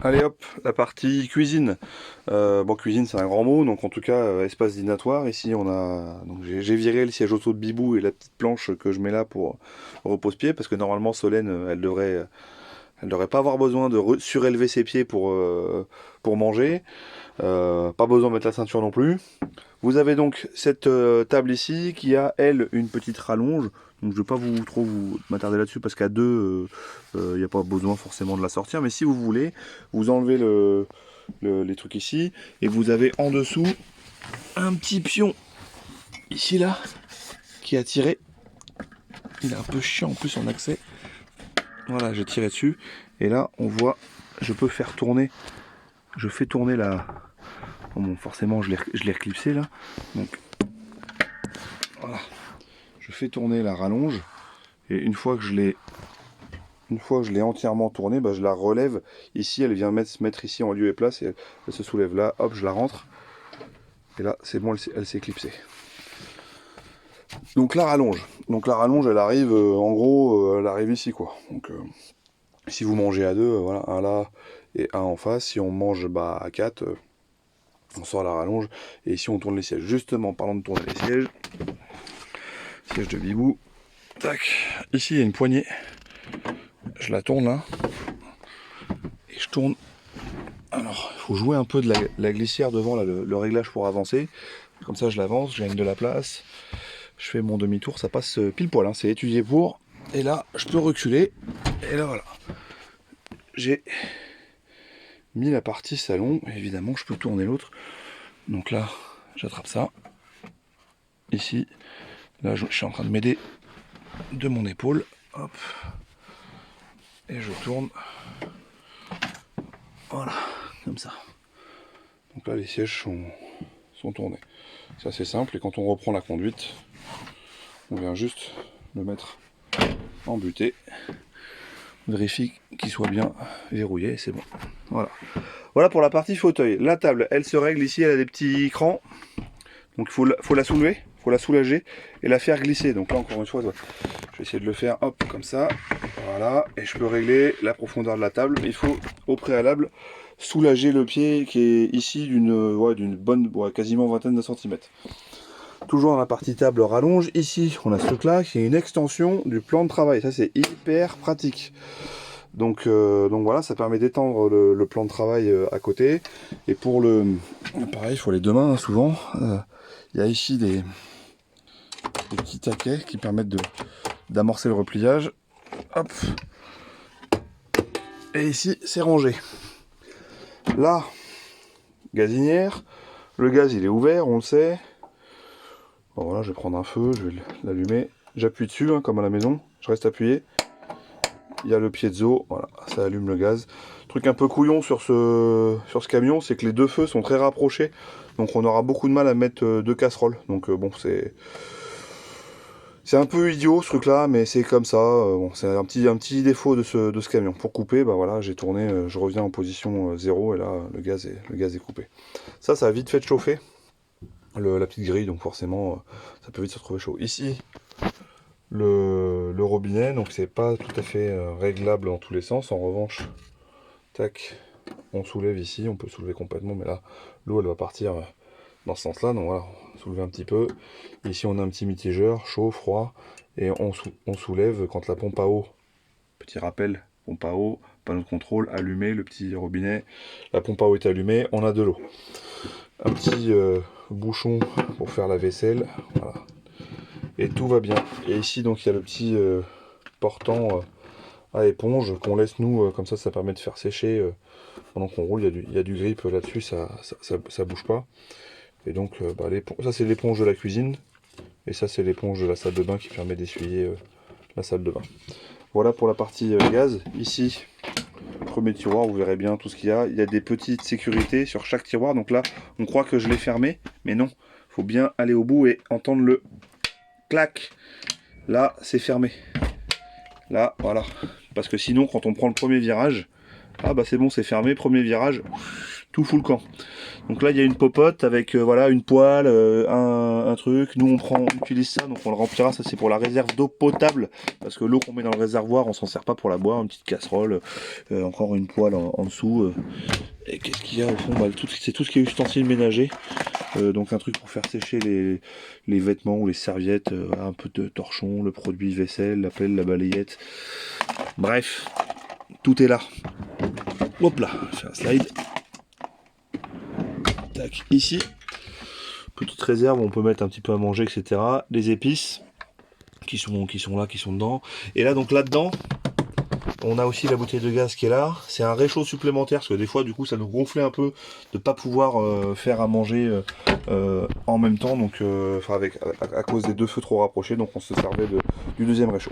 Allez hop, la partie cuisine. Bon, cuisine c'est un grand mot, donc en tout cas espace dînatoire. Ici on a, donc j'ai viré le siège auto de Bibou et la petite planche que je mets là pour repose-pied, parce que normalement Solène elle devrait pas avoir besoin de surélever ses pieds pour manger. Pas besoin de mettre la ceinture non plus. Vous avez donc cette table ici qui a elle une petite rallonge. Donc je ne vais pas vous m'attarder là-dessus parce qu'à deux, il n'y a pas besoin forcément de la sortir. Mais si vous voulez, vous enlevez les trucs ici et vous avez en dessous un petit pion ici là qui a tiré. Il est un peu chiant en plus en accès. Voilà, j'ai tiré dessus et là on voit, je peux faire tourner. Je fais tourner la. Bon, forcément je l'ai reclipsé là. Donc voilà, je fais tourner la rallonge et une fois que je l'ai entièrement tournée, bah, je la relève. Ici, elle vient se mettre ici en lieu et place et elle se soulève là. Hop, je la rentre. Et là, c'est bon, elle s'est clipsée. Donc la rallonge. Donc la rallonge, elle arrive, en gros, elle arrive ici quoi. Donc si vous mangez à deux, voilà, un là et un en face. Si on mange à 4, on sort la rallonge. Et ici, on tourne les sièges. Justement, parlant de tourner les sièges, siège de Bibou. Tac. Ici, il y a une poignée. Je la tourne là. Et je tourne. Alors, il faut jouer un peu de la glissière devant là, le réglage pour avancer. Comme ça, je l'avance, je gagne de la place. Je fais mon demi-tour, ça passe pile poil. Hein, c'est étudié pour. Et là, je peux reculer. Et là, voilà. J'ai mis la partie salon. Évidemment, je peux tourner l'autre. Donc là, j'attrape ça. Ici. Là, je suis en train de m'aider de mon épaule. Hop. Et je tourne. Voilà, comme ça. Donc là, les sièges sont tournés. C'est assez simple. Et quand on reprend la conduite, on vient juste le mettre en butée. Vérifie qu'il soit bien verrouillé, c'est bon. Voilà. Voilà pour la partie fauteuil. La table, elle se règle ici, elle a des petits crans. Donc il faut la soulever, il faut la soulager et la faire glisser. Donc là encore une fois, je vais essayer de le faire hop comme ça. Voilà. Et je peux régler la profondeur de la table. Mais il faut au préalable soulager le pied qui est ici d'une bonne, quasiment vingtaine de centimètres. Toujours dans la partie table rallonge, ici on a ce truc là qui est une extension du plan de travail. Ça c'est hyper pratique. Donc voilà, ça permet d'étendre le plan de travail à côté. Et pour pareil, il faut les deux mains hein, souvent. Il y a ici des petits taquets qui permettent d'amorcer le repliage. Hop. Et ici c'est rangé. Là, gazinière. Le gaz il est ouvert, on le sait. Bon voilà, je vais prendre un feu, je vais l'allumer. J'appuie dessus, hein, comme à la maison. Je reste appuyé. Il y a le piezo, voilà, ça allume le gaz. Truc un peu couillon sur ce camion, c'est que les deux feux sont très rapprochés. Donc on aura beaucoup de mal à mettre deux casseroles. Donc bon, c'est un peu idiot ce truc là, mais c'est comme ça. Bon, c'est un petit défaut de ce camion. Pour couper, bah voilà, j'ai tourné, je reviens en position 0 et là le gaz est coupé. Ça a vite fait de chauffer. La petite grille, donc forcément ça peut vite se retrouver chaud. Ici, le robinet, donc c'est pas tout à fait réglable en tous les sens. En revanche, tac, on soulève ici, on peut soulever complètement, mais là, l'eau elle va partir dans ce sens-là. Donc voilà, soulever un petit peu. Ici, on a un petit mitigeur, chaud, froid, et on soulève quand la pompe à eau, petit rappel, pompe à eau, panneau de contrôle, allumé, le petit robinet, la pompe à eau est allumée, on a de l'eau. Un petit bouchon pour faire la vaisselle, voilà. Et tout va bien. Et ici, donc, il y a le petit portant à éponge qu'on laisse nous, comme ça permet de faire sécher pendant qu'on roule. Il y a du grip là-dessus, ça bouge pas. Et donc, ça c'est l'éponge de la cuisine. Et ça c'est l'éponge de la salle de bain qui permet d'essuyer la salle de bain. Voilà pour la partie gaz. Ici, premier tiroir, vous verrez bien tout ce qu'il y a. Il y a des petites sécurités sur chaque tiroir. Donc là, on croit que je l'ai fermé, mais non. Il faut bien aller au bout et entendre le clac. Là, c'est fermé. Là, voilà. Parce que sinon, quand on prend le premier virage, Ah bah c'est bon, c'est fermé, premier virage, tout fout le camp. Donc là il y a une popote avec voilà une poêle, un truc. Nous on utilise ça, donc on le remplira. Ça c'est pour la réserve d'eau potable, parce que l'eau qu'on met dans le réservoir, on s'en sert pas pour la boire. Une petite casserole, encore une poêle en dessous. Et qu'est-ce qu'il y a au fond? Bah, c'est tout ce qui est ustensile ménager. Donc un truc pour faire sécher les vêtements ou les serviettes, un peu de torchon, le produit vaisselle, la pelle, la balayette. Bref, tout est là. Hop là, je fais un slide. Tac, ici. Petite réserve, on peut mettre un petit peu à manger, etc. Les épices qui sont là, qui sont dedans. Et là, donc là-dedans, on a aussi la bouteille de gaz qui est là. C'est un réchaud supplémentaire, parce que des fois, du coup, ça nous gonflait un peu de ne pas pouvoir faire à manger en même temps, donc à cause des deux feux trop rapprochés, donc on se servait du deuxième réchaud.